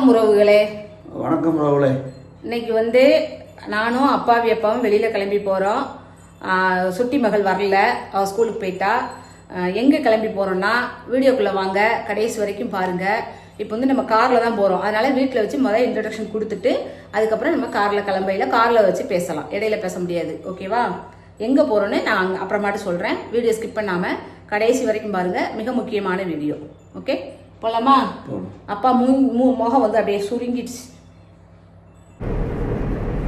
வணக்கம் உறவுகளே. வணக்கம் உறவுகளே. இன்னைக்கு வந்து நானும் அப்பாவும் வெளியில் கிளம்பி போகிறோம். சுட்டி மகள் வரல, அவள் ஸ்கூலுக்கு போயிட்டா. எங்கே கிளம்பி போகிறோன்னா வீடியோக்குள்ளே வாங்க, கடைசி வரைக்கும் பாருங்கள். இப்போ வந்து நம்ம காரில் தான் போகிறோம், அதனால் வீட்டில் வச்சு முதல் இன்ட்ரடக்ஷன் கொடுத்துட்டு அதுக்கப்புறம் நம்ம காரில் கிளம்பையில் காரில் வச்சு பேசலாம், இடையில பேச முடியாது. ஓகேவா? எங்கே போகிறோன்னு நான் அப்புறமாட்டு சொல்கிறேன். வீடியோ ஸ்கிப் பண்ணாமல் கடைசி வரைக்கும் பாருங்கள், மிக முக்கியமான வீடியோ. ஓகே, போகலாமா? அப்பா முகம் வந்து அப்படியே சுருங்கிடுச்சு.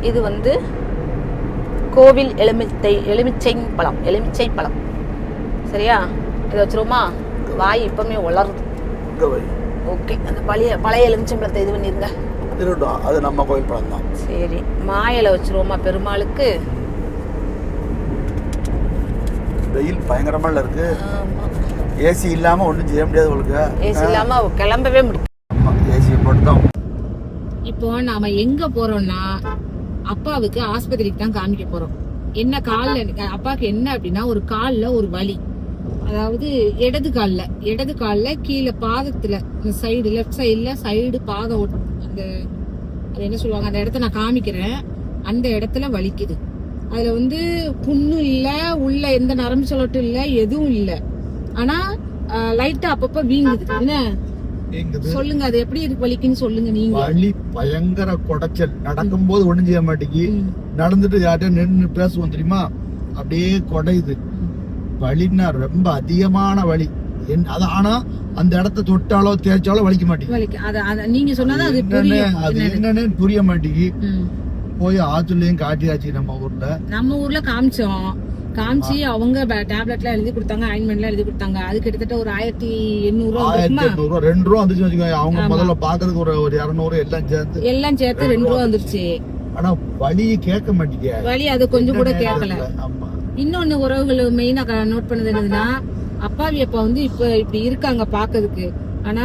இது வந்து கோவில் எலுமிச்சை பழம். சரியா? இதை வச்சுருவோமா? வாய் இப்பவுமே வளருது. ஓகே, அந்த பழைய எலுமிச்சம்பழத்தை இது பண்ணிருங்க. அது நம்ம கோயில் பழம் தான். சரி, மாயில வச்சுருவோமா பெருமாளுக்கு? வெயில் பயங்கரமா இருக்கு. ஏசி இல்லாம ஒன்றும் செய்ய முடியாது. உங்களுக்கு ஏசி இல்லாம கிளம்பவே முடியும். ஏசி போட்டு தான். இப்போ நாம எங்க போறோம்னா அப்பாவுக்கு ஆஸ்பத்திரிக்கு தான் காமிக்க போறோம். என்ன காலில் அப்பாவுக்கு என்ன அப்படின்னா, ஒரு காலில் ஒரு வலி, அதாவது இடது காலில் கீழே பாதத்துல சைடு, லெஃப்ட் சைடு பாதம் அந்த அது என்ன சொல்லுவாங்க, அந்த இடத்த நான் காமிக்கிறேன். அந்த இடத்துல வலிக்குது. அதுல வந்து புண்ணு இல்ல, உள்ள எந்த நரம்பு சொல்லட்டும் இல்ல, எதுவும் இல்ல. ஆனா லைட்டா அப்பப்ப வீங்குது. என்ன சொல்லுங்க, அது எப்படி இருக்கு வலிக்குன்னு சொல்லுங்க நீங்க. வலி பயங்கர குடைச்சல். நடக்கும் போது ஒண்ணும் செய்ய மாட்டேங்கி, நடந்துட்டு யார்கிட்ட நின்று பேசுவோம் தெரியுமா, அப்படியே குடையுது. வலின்னா ரொம்ப அதிகமான வலி. ஆனா அந்த இடத்த தொட்டாலோ தேய்ச்சாலோ வலிக்க மாட்டேங்குது. நீங்க சொன்னாதான் அது என்னன்னு புரிய மாட்டேங்கி. போய் ஆத்துலயும் காட்டியாச்சு. நம்ம ஊர்ல காமிச்சு அவங்க டேப்லெட்லாம் எழுதி கொடுத்தாங்க, ஆயின்மெண்ட்லாம் எழுதி கொடுத்தாங்க. அது கிட்டத்தட்ட ஒரு 1800 2 ரூபா வந்துச்சு வச்சுக்கோங்க. அவங்க முதல்ல பாக்குறதுக்கு ஒரு 200 எல்லாம் சேர்த்து 2 ரூபா வந்துருச்சு. ஆனா வலி கேட்க மாட்டேங்க. வலி அது கொஞ்சம் கூட கேட்கல. இன்னொன்னு உறவுகள் மெயினா நோட் பண்ணது என்னதுன்னா, அப்பா வந்து இப்படி இருக்காங்க பாக்குறதுக்கு, ஆனா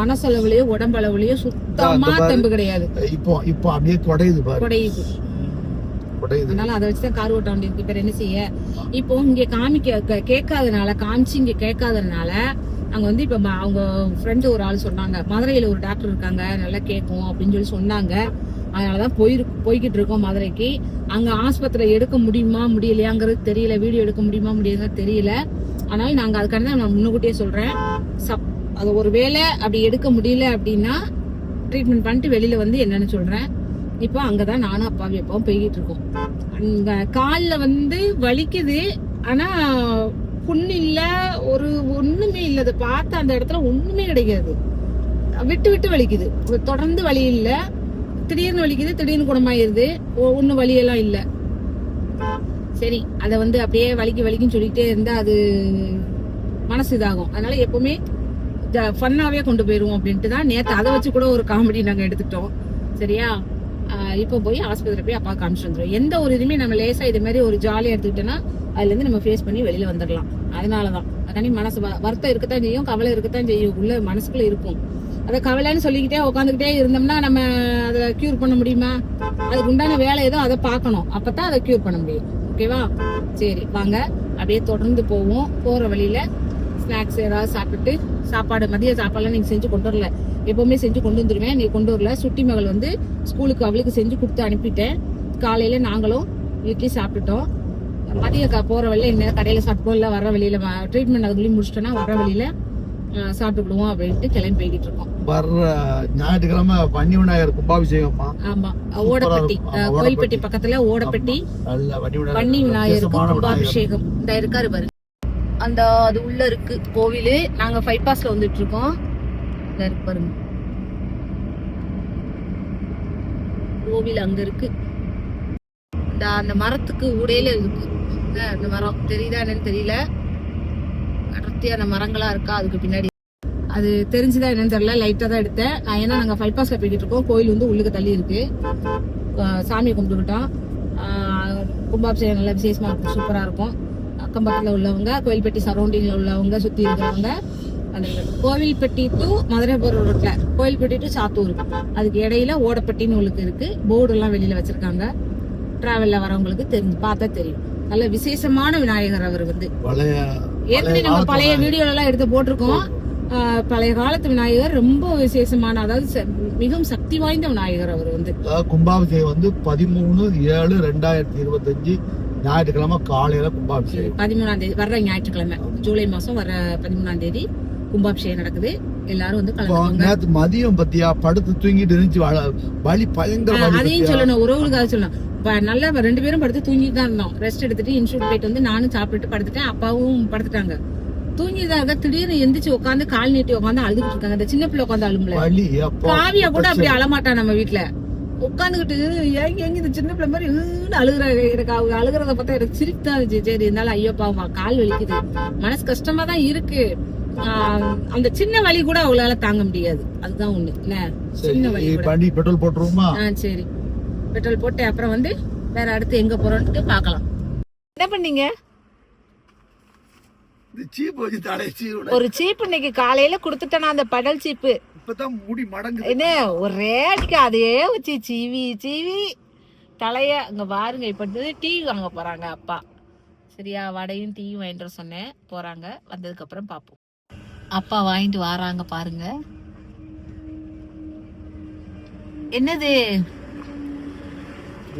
மனசளவுலயோ உடம்பளவுலயோ சுத்தமா தெம்பு கிடையாது. இப்போ அப்படியே குடையுது. அதனால அதை வச்சுதான் கார் ஓட்ட வேண்டியிருக்கு. இப்ப என்ன செய்ய? இப்போ இங்க காமிச்சு இங்க கேட்காதனால அங்க வந்து இப்ப அவங்க ஃப்ரெண்டு ஒரு ஆள் சொன்னாங்க, மதுரையில ஒரு டாக்டர் இருக்காங்க, நல்லா கேட்கும் அப்படின்னு சொல்லி சொன்னாங்க. அதனாலதான் போய்கிட்டு இருக்கோம் மதுரைக்கு. அங்க ஆஸ்பத்திரி எடுக்க முடியுமா முடியலையாங்கிறது தெரியல, வீடியோ எடுக்க முடியுமா முடியாதுன்னு தெரியல. அதனால நாங்க அதுக்கான நான் முன்னுக்கூட்டியே சொல்றேன், அது ஒரு வேளை அப்படி எடுக்க முடியல அப்படின்னா ட்ரீட்மெண்ட் பண்ணிட்டு வெளியில வந்து என்னன்னு சொல்றேன். இப்போ அங்கதான் நானும் அப்பாவும் போய்கிட்டு இருக்கோம். அங்க காலில் வந்து வலிக்குது, ஆனா புண்ணு இல்ல, ஒண்ணுமே இல்ல. அதை பார்த்த அந்த இடத்துல ஒண்ணுமே கிடைக்காது. விட்டு வலிக்குது, தொடர்ந்து வலி இல்ல. திடீர்னு வலிக்குது, திடீர்னு குணமாயிருது. ஒன்னும் வலியெல்லாம் இல்ல. சரி, அதை வந்து அப்படியே வலிக்குன்னு சொல்லிட்டே இருந்தா அது மனசு இதாகும். அதனால எப்பவுமே ஃபன்னாவே கொண்டு போயிருவோம் அப்படின்ட்டு தான் நேற்று அதை வச்சு கூட ஒரு காமெடி நாங்க எடுத்துட்டோம். சரியா? இப்போ போய் ஆஸ்பத்திரி போய் அப்பா காமிச்சு வந்துடும். எந்த ஒரு இதுவுமே நம்ம லேசா இது மாதிரி ஒரு ஜாலியா எடுத்துக்கிட்டோம்னா அதுல இருந்து நம்ம ஃபேஸ் பண்ணி வெளியில வந்துடலாம். அதனாலதான் அதனி மனசு வருத்தம் இருக்கத்தான் செய்யும், கவலை இருக்கத்தான் செய்யும், உள்ள மனசுக்குள்ள இருக்கும். அதை கவலைன்னு சொல்லிக்கிட்டே உட்காந்துக்கிட்டே இருந்தோம்னா நம்ம அதை கியூர் பண்ண முடியுமா? அதுக்கு உண்டான வேலை ஏதோ அதை பார்க்கணும், அப்பதான் அதை கியூர் பண்ண முடியும். ஓகேவா? சரி வாங்க, அப்படியே தொடர்ந்து போவோம். போற வழியில ஸ்நாக்ஸ் ஏதாவது சாப்பிட்டு, மதிய சாப்பாடுலாம் நீங்க செஞ்சு கொண்டு வரல, எப்பவுமே செஞ்சு கொண்டு வந்துருவேன். நீ கொண்டு வரல. சுட்டி மகள் வந்து ஸ்கூலுக்கு அவளுக்கு செஞ்சு கொடுத்து அனுப்பிட்டேன். காலையில நாங்களும் இட்லி சாப்பிட்டுட்டோம். மதிய போற வழியில என்ன கடையில சாப்பிட்டோம், இல்ல வர வழியில ட்ரீட்மெண்ட் அதுக்குள்ளேயும் முடிச்சிட்டோம்னா வர வழியில சாப்பிட்டுடுவோம் அப்படின்ட்டு கிளம்பி போய்கிட்டு இருக்கோம். வர்ற ஞாயிற்றுக்கிழமை பன்னி விநாயகர் கும்பாபிஷேகமா? ஆமா, ஓடப்பட்டி, கோயில்பட்டி பக்கத்துல ஓடப்பட்டி பன்னி விநாயகர் கும்பாபிஷேகம். இந்த இருக்காரு பாரு, அந்த அது உள்ள இருக்கு கோவிலு. நாங்க பைபாஸ்ல வந்துட்டு இருக்கோம். இருக்கு பாருங்க கோவில், அங்க இருக்கு. அந்த மரத்துக்கு உடையில இருக்கு. அந்த மரம் தெரியுதா என்னன்னு தெரியல, அடர்த்தியான மரங்களா இருக்கா அதுக்கு பின்னாடி. அது தெரிஞ்சுதான் என்னன்னு தெரியல, லைட்டா தான் எடுத்தேன் நான். ஏன்னா நாங்க பைபாஸ்ல போய்கிட்டு இருக்கோம். கோயில் வந்து உள்ளுக்கு தள்ளி இருக்கு. சாமியை கும்பிட்டுக்கிட்டோம். கும்பாபிஷேகம் நல்லா விசேஷமா இருக்கும், சூப்பரா இருக்கும். அக்கம் பக்கத்துல உள்ளவங்க, கோயில்பட்டி சரௌண்டிங்ல உள்ளவங்க, சுத்தி இருக்கிறவங்க, அந்த கோவில்பட்டி டு மதுரை போற ரோட்ல கோயில்பட்டி டு சாத்தூர், அதுக்கு இடையில ஓடப்பட்டின்னு உங்களுக்கு இருக்கு. போர்டு எல்லாம் வெளியில வச்சிருக்காங்க. டிராவல்ல வரவங்களுக்கு பார்த்தா தெரியும். நல்ல விசேஷமான விநாயகர். அவர் வந்து ஏற்கனவே நம்ம பழைய வீடியோல எல்லாம் எடுத்து போட்டிருக்கோம். பழைய காலத்து விநாயகர் ரொம்ப விசேஷமான, அதாவது மிகவும் சக்தி வாய்ந்த விநாயகர் அவர் வந்து. கும்பாபிஷேகம் வந்து 13/7/2025 ஞாயிற்றுக்கிழமை காலையில கும்பாபிஷேகம். 13ஆம் தேதி வர்ற ஞாயிற்றுக்கிழமை, ஜூலை மாசம் வர 13ஆம் தேதி கும்பாபிஷேகம் நடக்குது. எல்லாரும் வந்து கலந்துக்கோங்க. நேத்து மதியம் பத்தியா படுத்து தூங்கிட்டு இருந்துச்சு, வலி பயங்கர வலி. அதையும் சொல்லணும், உறவுகளுக்காக சொல்லணும். நல்லா 2 பேரும் படுத்து தூங்கிட்டு தான் இருந்தோம். ரெஸ்ட் எடுத்துட்டு இன்ஸ்டியூட் போயிட்டு வந்து நானும் சாப்பிட்டுட்டு படுத்துட்டேன், அப்பாவும் படுத்துட்டாங்க. தூங்கிதான் திடீர்னு எந்திரிச்சு உட்காந்து கால் நீட்டி உட்காந்து அழுதுட்டு இருக்காங்க. இந்த சின்ன பிள்ளை உட்காந்து அழும்பல, காவியா கூட அப்படி அழமாட்டா. நம்ம வீட்டுல உட்காந்துக்கிட்டு எங்க இந்த சின்ன பிள்ளை மாதிரி அழுகுறாங்க. எனக்கு அவங்க அழுகுறத பார்த்தா எனக்கு சிரிப்பு தான் இருந்துச்சு. சரி, இருந்தாலும் ஐயோ பாவமா கால் வலிக்குது, மனசு கஷ்டமா தான் இருக்கு. அந்த சின்ன வலி கூட அவங்களால தாங்க முடியாது. அதுதான் ஒண்ணு. சின்ன வலி பெட்ரோல் போட்டுருவோமா? சரி, பெட்ரோல் போட்டு அப்புறம் வந்து வேற அடுத்து எங்க போறோம்னு பாக்கலாம். என்ன பண்ணீங்க? ஒரு சீப்பு இன்னைக்கு காலையில குடுத்துட்டேன், அந்த படல் சீப்பு. என்ன ஒரே அடிக்க அதே வச்சு சீவி சீவி தலைய. அங்க பாருங்க, இப்ப டீ வாங்க போறாங்க அப்பா. சரியா, வடையும் டீயும் வாங்கிட்டு சொன்னேன். போறாங்க, வந்ததுக்கு அப்புறம் பாப்போம். அப்பா வாங்கிட்டு வராங்க பாருங்க. என்னது?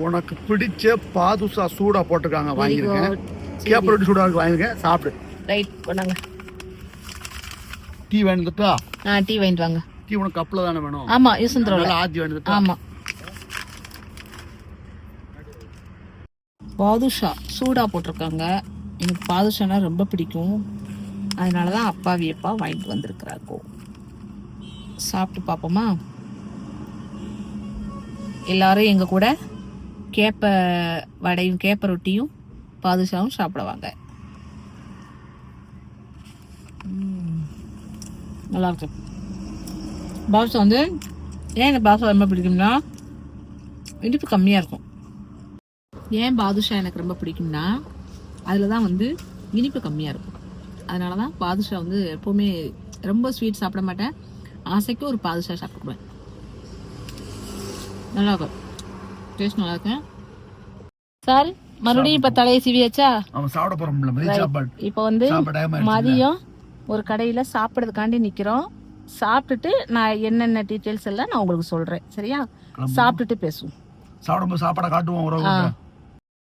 உனக்கு பிடிச்ச பாதுஷா சூடா போட்டுருக்காங்க, வாங்கிருக்கேன். கேப்ப ரொட்டி சூடா இருக்கு, வாங்கிருக்கேன், சாப்பிடு. ரைட், பண்ணாங்க. டீ வேணுதா? டீ வாங்கிட்டு வாங்க. டீ உனக்கு கப்ல தானே வேணும்? ஆமா, யூசந்திரோல ஆதி வேணுதா? ஆமா. பாதுஷா சூடா போட்டிருக்காங்க. எனக்கு பாதுஷானா ரொம்ப பிடிக்கும், அதனாலதான் அப்பா வியப்பா வாங்கிட்டு வந்திருக்கிறாங்க. சாப்பிட்டு பாப்போமா? எல்லாரும் எங்க கூட கேப்ப வடையும் கேப்ப ரொட்டியும் பாதுஷாவும் சாப்பிடுவாங்க. நல்லா இருக்கு. பாதுஷா வந்து ஏன் எனக்கு பாதுஷா ரொம்ப பிடிக்கும்னா இனிப்பு கம்மியா இருக்கும். ஏன் பாதுஷா எனக்கு ரொம்ப பிடிக்கும்னா அதில் தான் வந்து இனிப்பு கம்மியாக இருக்கும். அதனால தான் பாதுஷா வந்து எப்போவுமே ரொம்ப ஸ்வீட் சாப்பிட மாட்டேன். ஆசைக்கு ஒரு பாதுஷா சாப்பிடுவேன். நல்லா இருக்கும், டேஸ்ட் நல்லா இருக்கேன். சார் மறுபடியும் இப்போ தலையை சிவியாச்சா? இப்போ வந்து மதியம் ஒரு கடையில் சாப்பிட்றதுக்காண்டி நிற்கிறோம். சாப்பிட்டுட்டு நான் என்னென்ன டீட்டெயில்ஸ் எல்லாம் நான் உங்களுக்கு சொல்கிறேன். சரியா, சாப்பிட்டுட்டு பேசுவோம். சாப்பாடை காட்டுவோம்.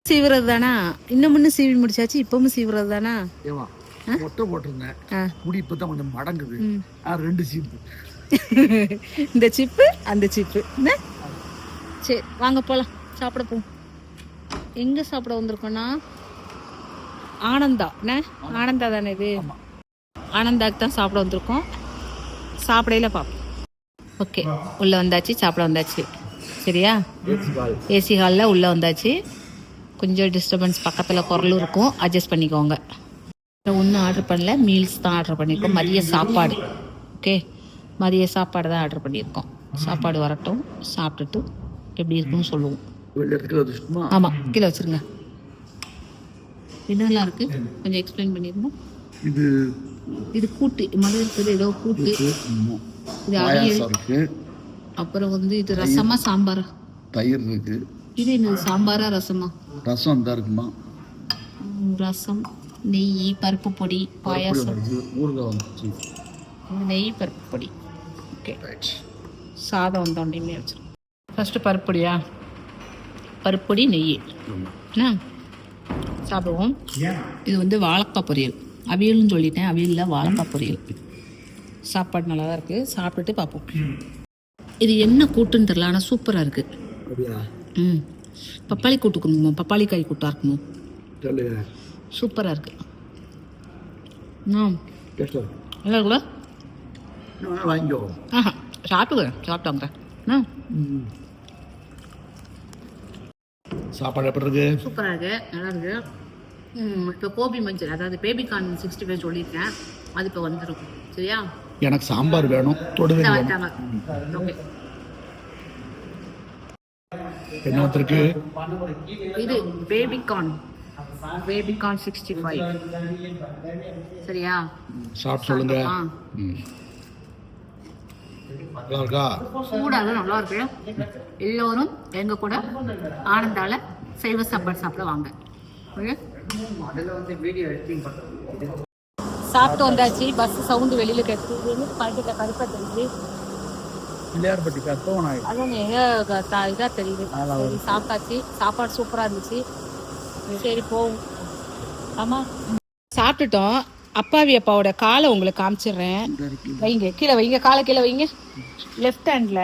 சீவுறது தானா? இன்னும் முன்னும் சீவி முடிச்சாச்சு, இப்பவும் சீவுறது தானா? மொட்டை போட்டிருந்தேன், முடி இப்பதான் கொஞ்சம் மடங்குது. 2 சீப்பு, இந்த சிப்பு அந்த சிப்பு. சரி, வாங்க போலாம், சாப்பிட போவோம். எங்க சாப்பிட வந்திருக்கோம்னா ஆனந்தா. ஆனந்தா தானே இது? ஆனந்தாக்கு தான் சாப்பிட வந்திருக்கோம். சாப்பிடையில பார்ப்போம். ஓகே, உள்ள வந்தாச்சு, சாப்பிட வந்தாச்சு. சரியா, ஏசி ஹாலில் உள்ள வந்தாச்சு. கொஞ்சம் டிஸ்டர்பன்ஸ், பக்கத்தில் குரலும் இருக்கும், அட்ஜஸ்ட் பண்ணிக்கோங்க. ஒன்றும் ஆர்டர் பண்ணல, மீல்ஸ் தான் ஆர்டர் பண்ணியிருக்கோம். மதிய சாப்பாடு. ஓகே, மதிய சாப்பாடு தான் ஆர்டர் பண்ணியிருக்கோம். சாப்பாடு வரட்டும், சாப்பிட்டுட்டு எப்படி இருக்குன்னு சொல்லுவோம். ஆமாம், கீழே வச்சுருங்க. என்னெல்லாம் இருக்கு கொஞ்சம் எக்ஸ்பிளைன் பண்ணிருந்தோம். இது கூட்டு, மதுரை இருக்குது ஏதோ கூட்டு. இது அவியல். அப்புறம் வந்து இது ரசமா சாம்பாரா? தயிர் இருக்கு. இது என்ன சாம்பாரா ரசமா? ரசம் தான் இருக்குமா? ரசம், நெய், பருப்பு பொடி, பாயாசம், நெய், பருப்பு பொடி. ஓகே, சாதம் வந்தோண்டையுமே வச்சிருக்கோம். ஃபர்ஸ்ட் பருப்பு பொடியா? பருப்பு பொடி, நெய். என்ன சாப்பிடுவோம். இது வந்து வாழைக்காய் பொரியல். அவியல்னு சொல்லிட்டேன், அவியலில் வாழைக்காய் பொரியல். சாப்பாடு நல்லா தான் இருக்குது, சாப்பிட்டுட்டு பார்ப்போம். இது என்ன கூட்டுன்னு தெரியல, ஆனால் சூப்பராக இருக்குது. பப்பாளி கூட்டுக்குமா? பப்பாளி காய் கூட்டா இருக்குமோ? சூப்பராக இருக்கு. நல்லா இருக்குல்ல? சாப்பிட்டாங்க. சாப்பாடு எப்படி இருக்கு? சூப்பராக இருக்கு, நல்லா இருக்கு. இப்போ கோபி மஞ்சள், அதாவது பேபிகார்ன் 65 சொல்லியிருக்கேன், அது இப்போ வந்துடும். சரியா, எனக்கு சாம்பார் வேணும். என்னத்திற்கு இது பேபிகார்ன் 65. சரியா, சாப்பிட்டு சொல்லுங்க. நல்லா இருக்கா? சூடாக நல்லா இருக்கு. எல்லோரும் எங்க கூட ஆனந்தால சைவ சாப்பாடு சாப்பிட வாங்க. சாப்பிட்டு வந்தாச்சு. பஸ் சவுண்டு வெளியில கேட்குது. பாக்கெட்ல கருப்பா தெரியுது. பிள்ளையார்பட்டி கத்தவனாய் அதான் இதா தெரியுது. சரி சாப்பிட்டாச்சு. சாப்பாடு சூப்பரா இருந்துச்சு. சரி போவோம். ஆமா சாப்பிட்டுட்டோம். அப்பாவி அப்பாவோட காலை உங்களுக்கு காமிச்சிடுறேன். வைங்க கீழே வைங்க, காலை கீழே வைங்க. லெஃப்ட் ஹேண்ட்ல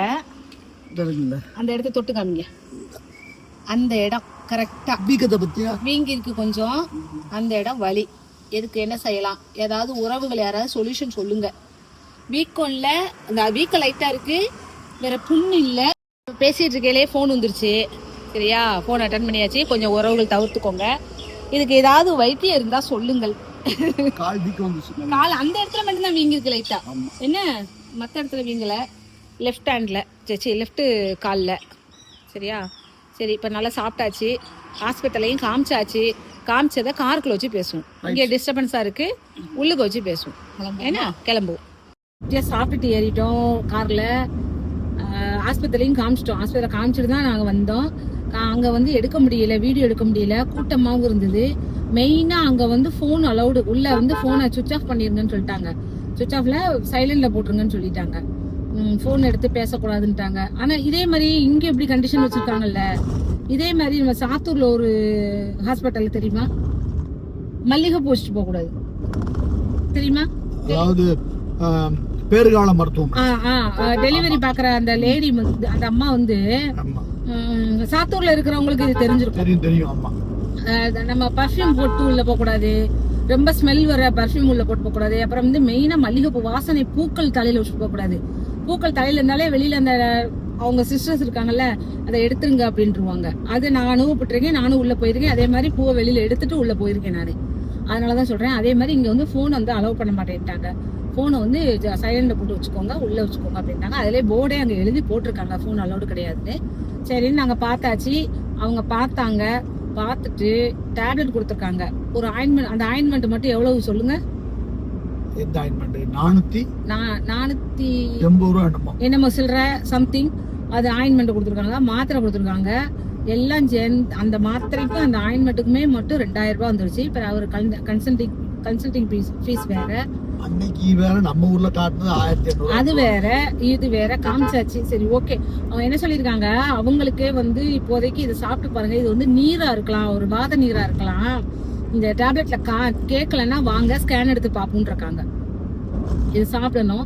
அந்த இடத்த தொட்டு காமிங்க. அந்த இடம் கரெக்டா வீங்கி இருக்கு கொஞ்சம். அந்த இடம் வலி. எதுக்கு என்ன செய்யலாம்? ஏதாவது உறவுகள் யாராவது சொல்யூஷன் சொல்லுங்க. வீக்கம்ல அந்த வீக்க லைட்டா இருக்கு, வேற புண்ணு இல்ல. பேசிட்டு இருக்கையிலே ஃபோன் வந்துருச்சு. சரியா, ஃபோன் அட்டன் பண்ணியாச்சு. கொஞ்சம் உறவுகள் தவிர்த்துக்கோங்க. இதுக்கு ஏதாவது வைத்தியம் இருந்தா சொல்லுங்கள். கால் அந்த இடத்துல மட்டும்தான் வீங்கி இருக்கு லைட்டா. என்ன மற்ற இடத்துல வீங்கல. லெஃப்ட் ஹேண்ட்ல லெஃப்ட் காலில். சரியா, சரி இப்போ நல்லா சாப்பிட்டாச்சு. ஹாஸ்பிட்டலையும் காமிச்சாச்சு. காமிச்சதை காருக்குள்ள வச்சு பேசுவோம். இங்கே டிஸ்டர்பன்ஸாக இருக்கு, உள்ளுக்கு வச்சு பேசுவோம். ஏன்னா கிளம்புவோம். சாப்பிட்டுட்டு ஏறிட்டோம் காரில். ஆஸ்பத்திரியும் காமிச்சிட்டோம். ஆஸ்பத்திரி காமிச்சிட்டு தான் நாங்கள் வந்தோம். அங்கே வந்து எடுக்க முடியல, வீடியோ எடுக்க முடியல, கூட்டமாகவும் இருந்தது. மெயினாக அங்கே வந்து ஃபோன் அலௌடு. உள்ளே வந்து ஃபோனை சுவிச் ஆஃப் பண்ணிருங்கன்னு சொல்லிட்டாங்க. சுவிச் ஆஃப்ல சைலண்டில் போட்டுருங்கன்னு சொல்லிட்டாங்க. ஃபோன் எடுத்து பேசக்கூடாதுன்ட்டாங்க. ஆனால் இதே மாதிரி இங்கே எப்படி கண்டிஷன் வச்சுருக்காங்கல்ல, இதே மாதிரி நம்ம சாத்தூரில் ஒரு ஹாஸ்பிட்டல் தெரியுமா, மல்லிகை போஸ்ட் போகக்கூடாது தெரியுமா? அதாவது பேறுகால மருத்துவம். டெலிவரி பாக்குற அந்த லேடி வந்து, அந்த அம்மா வந்து சாத்தூர்ல இருக்கிறவங்களுக்கு இது தெரிஞ்சிருக்கும். நம்ம பர்ஃப்யூம் போட்டு உள்ள போக கூடாது, ரொம்ப ஸ்மெல் வர பர்ஃப்யூம் உள்ள போட்டு போக கூடாது. அப்புறம் வந்து மெயினா மல்லிகைப்பூ வாசனை பூக்கள் தலையில வச்சு போக கூடாது. பூக்கள் தலையில இருந்தாலே வெளியில அந்த அவங்க சிஸ்டர்ஸ் இருக்காங்கல்ல, அதை எடுத்துருங்க அப்படின்ட்டுருவாங்க. அது நான் அனுபவப்பட்டிருக்கேன். நானும் உள்ள போயிருக்கேன். அதே மாதிரி பூவை வெளியில எடுத்துட்டு உள்ள போயிருக்கேன் நான். அதனாலதான் சொல்றேன். அதே மாதிரி இங்க வந்து போன் வந்து அலோவ் பண்ண மாட்டேன்ட்டாங்க. போனை வந்து சைலண்ட்ல போட்டு வச்சுக்கோங்க, உள்ள வச்சுக்கோங்க அப்படின்ட்டாங்க. அதிலே போர்டே அங்க எழுதி போட்டிருக்காங்க போன் அலோடு கிடையாதுன்னு. சரின்னு நாங்க பார்த்தாச்சு. அவங்க பார்த்தாங்க. பார்த்துட்டு டேப்லெட் கொடுத்துருக்காங்க. ஒரு ஆயின்மெண்ட். அந்த ஆயின்மெண்ட் மட்டும் எவ்வளவு சொல்லுங்க? எந்த ஆயின்மெண்ட்? 480 ரூபா என்னமோ சில்லற சம்திங். அது ஆயின்மெண்ட் கொடுத்துருக்காங்க, மாத்திரை கொடுத்துருக்காங்க. எல்லாம் அந்த மாத்திரைக்கும் அந்த ஆயின்மெண்ட்டுக்குமே மட்டும் 2000 ரூபாய் வந்துருச்சு. இப்போ அவர் கன்சல்டிங் ஃபீஸ் வேற. அன்னைக்கு வேற நம்ம ஊர்ல காட்டுனது 1500. அது வேற, இது வேற காமிச்சாச்சு. சரி ஓகே. அவங்க என்ன சொல்லியிருக்காங்க, அவங்களுக்கே வந்து இப்போதைக்கு இதை சாப்பிட்டு பாருங்க. இது வந்து நீரா இருக்கலாம், ஒரு வாத நீரா இருக்கலாம். இந்த டேப்லெட்ல கேட்கலன்னா வாங்க ஸ்கேன் எடுத்து பாப்போம்னு இருக்காங்க. இது சாப்பிடணும்.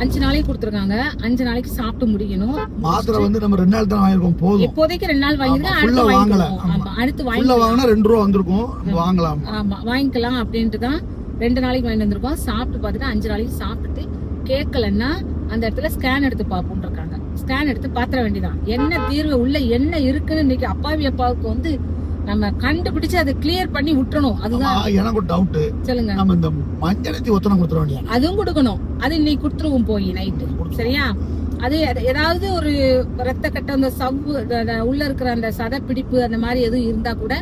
5 நாளைக்கு கொடுத்துருக்காங்க. 5 நாளைக்கு சாப்பிட்டு முடிக்கணும். மாத்திரை வந்து நம்ம 2 நாள் தான் வாங்கிருக்கோம். போதும். இப்போதைக்கு 2 நாள் வாங்கிருக்கோம். அடுத்து வாங்கிக்கலாம். ஆமா, அடுத்து வாங்கினா 2 ரூபா வந்திருக்கும், வாங்கலாம். ஆமா, வாங்கிக்கலாம் அப்படின்ட்டு தான் 2 நாளைக்கு வாங்கிட்டு வந்திருக்கோம். சாப்பிட்டு பார்த்துட்டு 5 நாளைக்கு சாப்பிட்டுட்டு கேட்கலன்னா அந்த இடத்துல ஸ்கேன் எடுத்து பார்ப்போம்னு இருக்காங்க. ஸ்கேன் எடுத்து பாத்திர வேண்டியதான் என்ன தீர்வு உள்ள என்ன இருக்குன்னு. இன்னைக்கு அப்பாவி அப்பாவுக்கு வந்து நம்ம கண்டுபிடிச்சு அதை கிளியர் பண்ணி விட்டுறணும். அதுதான் எனக்கு ஒரு டவுட். சொல்லுங்க. நம்ம இந்த மஞ்சளத்தி ஒத்தனை கொடுத்துற வேண்டிய அதுவும் கொடுக்கணும். அது இன்னைக்கு கொடுத்துருவோம் போய் நைட்டு. சரியா, அது ஏதாவது ஒரு ரத்த கட்ட அந்த சவ்வு உள்ள இருக்கிற அந்த சத பிடிப்பு அந்த மாதிரி எதுவும் இருந்தா கூட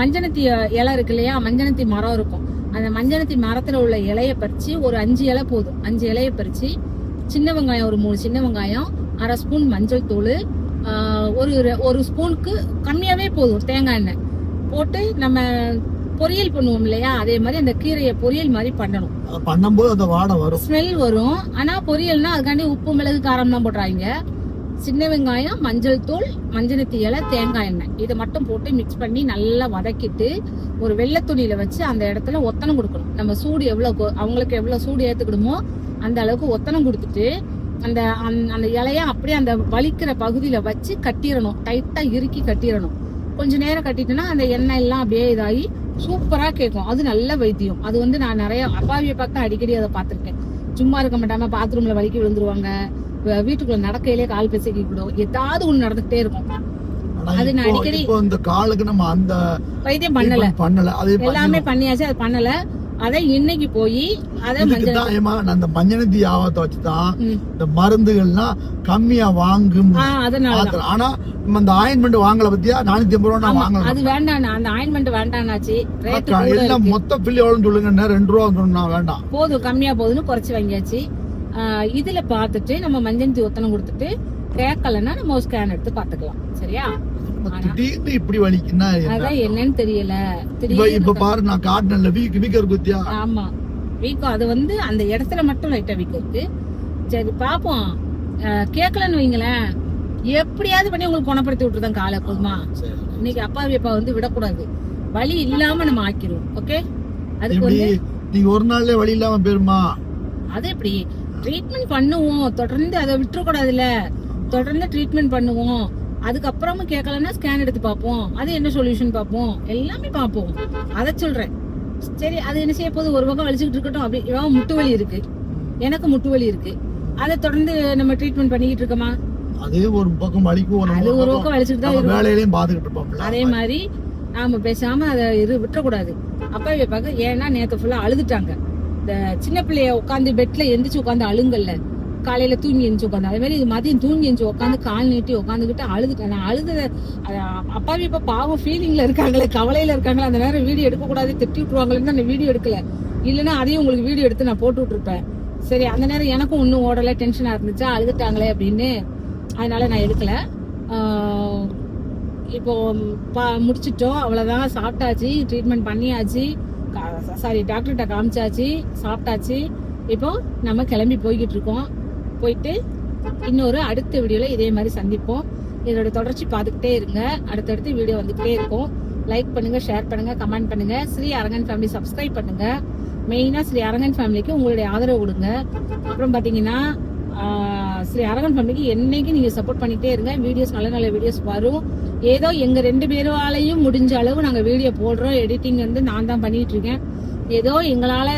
மஞ்சனத்தி இலை இருக்கு இல்லையா, மஞ்சனத்தி மரம் இருக்கும். அந்த மஞ்சனத்தி மரத்துல உள்ள இலைய பறிச்சு ஒரு 5 இலை போதும். 5 இலைய பறிச்சு சின்ன வெங்காயம் ஒரு 3 சின்ன வெங்காயம், 1/2 ஸ்பூன் மஞ்சள் தூள், ஒரு ஸ்பூனுக்கு கம்மியாவே போதும் தேங்காய் எண்ணெய் போட்டு நம்ம பொரியல் பண்ணுவோம் இல்லையா, அதே மாதிரி அந்த கீரையை பொரியல் மாதிரி பண்ணணும். பண்ணும்போது அந்த வாடை வரும், ஸ்மெல் வரும். ஆனா பொரியல்னா அதுக்காண்டி உப்பு மிளகு காரம் தான் போடுறாங்க. சின்ன வெங்காயம், மஞ்சள் தூள், மஞ்சனத்தி இலை, தேங்காய் எண்ணெய் இதை மட்டும் போட்டு மிக்ஸ் பண்ணி நல்லா வதக்கிட்டு ஒரு வெள்ளை துணியில வச்சு அந்த இடத்துல ஒத்தனம் கொடுக்கணும். நம்ம சூடு எவ்வளவு, அவங்களுக்கு எவ்வளவு சூடு ஏத்துக்கிடுமோ அந்த அளவுக்கு ஒத்தனம் கொடுத்துட்டு அந்த அந்த இலைய அப்படியே அந்த வலிக்கிற பகுதியில வச்சு கட்டிடணும். டைட்டா இறுக்கி கட்டிடணும். கொஞ்ச நேரம் கட்டிட்டோம்னா அந்த எண்ணெய் எல்லாம் அப்படியே இதாகி சூப்பரா கேட்கும். அது நல்ல வைத்தியம். அது வந்து நான் நிறைய அப்பாவியை பார்த்து அடிக்கடி அதை பார்த்திருக்கேன். சும்மா இருக்க மாட்டாம பாத்ரூம்ல வலிக்கி விழுந்துருவாங்க, வீட்டுக்குள்ள நடக்கையிலே கால் பேசிக்கி விடும், ஏதாவது ஒண்ணு நடந்துகிட்டே இருக்கும். அது நான் அடிக்கடி இந்த காலுக்கு நம்ம அந்த வைத்தியம் பண்ணல, எல்லாமே பண்ணியாச்சு, அது பண்ணல. அதை இன்னைக்கு போய் அதை அந்த மஞ்சனத்தி ஆவத்தை வச்சுதான் இந்த மருந்துகள்லாம் கம்மியா வாங்கும். ஆனா நம்ம அந்த ஆயின்மெண்ட் வாங்கல பத்தியா 450 ரூபா வாங்கலாம். அது வேண்டாம், அந்த ஆயின்மெண்ட் வேண்டாம்னாச்சு. எல்லாம் மொத்த பில்லு எவ்வளவு சொல்லுங்க, 2 ரூபா சொன்னா வேண்டாம், போதும் கம்மியா போதுன்னு குறைச்சு வாங்கியாச்சு. இதுல பாத்துட்டு நம்ம மஞ்சனத்தி ஒத்தனம் கொடுத்துட்டு கேட்கலன்னா நம்ம ஸ்கேன் எடுத்து பாத்துக்கலாம். சரியா, திடீர்னு இப்படி வலிக்குன்னா அதான் என்னன்னு தெரியல. இப்ப பாரு நான் காட்டினல வீக்கர் குத்தியா. ஆமா, வீக்கம் அது வந்து அந்த இடத்துல மட்டும் லைட்டா வீக்கம் இருக்கு. சரி பாப்போம். கேட்கலன்னு வைங்களேன், எப்படியாவது பண்ணி உங்களுக்கு குணப்படுத்தி விட்டுருதான் காலை. போதுமா? இன்னைக்கு அப்பா வந்து விடக்கூடாது, வலி இல்லாம நம்ம ஆக்கிடுவோம். ஓகே, அதுக்கு வந்து நீங்க ஒரு நாள்ல வலி இல்லாம போயிருமா? அது எப்படி ட்ரீட்மெண்ட் பண்ணுவோம், தொடர்ந்து அதை விட்டுறக்கூடாதுல்ல, தொடர்ந்து ட்ரீட்மெண்ட் பண்ணுவோம். அதுக்கப்புறமும் கேட்கலன்னா ஸ்கேன் எடுத்து பார்ப்போம், அது என்ன சொல்யூஷன் பார்ப்போம், எல்லாமே பார்ப்போம். அதை சொல்றேன். சரி, அது என்ன செய்ய போது, ஒரு பக்கம் வலிச்சுக்கிட்டு இருக்கட்டும். அப்படி இவன் முட்டு வலி இருக்கு, எனக்கு முட்டு வலி இருக்கு, அதை தொடர்ந்து நம்ம ட்ரீட்மெண்ட் பண்ணிக்கிட்டு இருக்கோமா? அதே ஒரு பக்கம் வலிக்கும், அது ஒரு பக்கம் வலிச்சுட்டு தான் இருக்கும், வேலையிலயும் பாத்துக்கிட்டு இருப்போம். அதே மாதிரி நாம பேசாம அதை விட்டுறக்கூடாது. அப்பா வைப்பாங்க. ஏன்னா நேத்து ஃபுல்லா அழுதுட்டாங்க. இந்த சின்ன பிள்ளைய உட்காந்து பெட்ல எந்திரிச்சு உட்காந்து அழுங்கல்ல, காலையில தூங்கி எந்திரிச்சு உட்காந்து, அதே மாதிரி இது மதியம் தூங்கி எந்திரிச்சு உட்காந்து கால் நீட்டி உட்காந்துக்கிட்டு அழுதுட்டேன். நான் அழுத அப்பாவி இப்ப பாவம் ஃபீலிங்ல இருக்காங்களே, கவலையில இருக்காங்களே, அந்த நேரம் வீடியோ எடுக்க கூடாது, திட்டி விட்டுருவாங்களேன்னு நான் வீடியோ எடுக்கல. இல்லைன்னா அதையும் உங்களுக்கு வீடியோ எடுத்து நான் போட்டு விட்டுருப்பேன். சரி, அந்த நேரம் எனக்கும் ஒன்னும் ஓடல, டென்ஷனா இருந்துச்சா, அழுதுட்டாங்களே அப்படின்னு, அதனால நான் எடுக்கல. இப்போ முடிச்சிட்டோம், அவ்வளவுதான். சாப்பிட்டாச்சு, ட்ரீட்மெண்ட் பண்ணியாச்சு, சாரி டாக்டர்கிட்ட காமிச்சாச்சு, சாப்பிட்டாச்சு. இப்போ நம்ம கிளம்பி போய்கிட்டு இருக்கோம். போயிட்டு இன்னொரு அடுத்த வீடியோல இதே மாதிரி சந்திப்போம். இதோட தொடர்ச்சி பார்த்துக்கிட்டே இருங்க, அடுத்தடுத்து வீடியோ வந்துகிட்டே இருக்கும். லைக் பண்ணுங்க, ஷேர் பண்ணுங்க, கமெண்ட் பண்ணுங்க. ஸ்ரீ அரங்கன் ஃபேமிலி சப்ஸ்கிரைப் பண்ணுங்க. மெயினா ஸ்ரீ அரங்கன் ஃபேமிலிக்கு உங்களுடைய ஆதரவு கொடுங்க. அப்புறம் பாத்தீங்கன்னா ஸ்ரீ அரங்கன் ஃபேமிலிக்கு என்னைக்கு நீங்க சப்போர்ட் பண்ணிட்டே இருங்க. வீடியோஸ் நல்ல நல்ல வீடியோஸ் வரும். ஏதோ எங்க 2 பேராலையும் முடிஞ்ச அளவு நாங்க வீடியோ போடுறோம். எடிட்டிங் வந்து நான் தான் பண்ணிட்டு இருக்கேன், ஏதோ எங்களால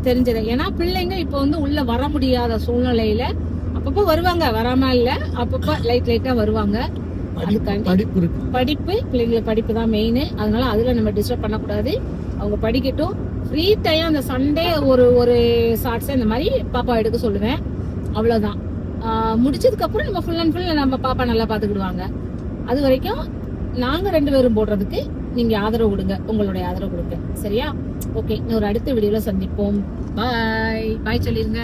தெரிஞ்சது. ஏன்னா பிள்ளைங்க இப்போ வந்து உள்ள வர முடியாத சூழ்நிலையில அப்பப்போ வருவாங்க, வராம இல்ல, அப்பப்போ லைட்டா வருவாங்க. படிப்பு, பிள்ளைங்களுக்கு படிப்பு தான் மெயின். அதனால அதுல நம்ம டிஸ்டர்ப் பண்ணக்கூடாது. அவங்க படிக்கட்டும். ஃப்ரீ டைம் அந்த சண்டே ஒரு ஷார்ட்ஸ் இந்த மாதிரி பாப்பா எடுக்க சொல்லுவேன், அவ்வளவுதான். முடிச்சதுக்கு அப்புறம் நம்ம ஃபுல் அண்ட் ஃபுல் நம்ம பாப்பா நல்லா பாத்துக்கிடுவாங்க. அது வரைக்கும் நாங்க 2 பேரும் போடுறதுக்கு நீங்க ஆதரவு கொடுங்க, உங்களுடைய ஆதரவு கொடுங்க. சரியா? ஓகே, இன்னொரு அடுத்த வீடியோல சந்திப்போம். பாய் பாய் சொல்லிருங்க.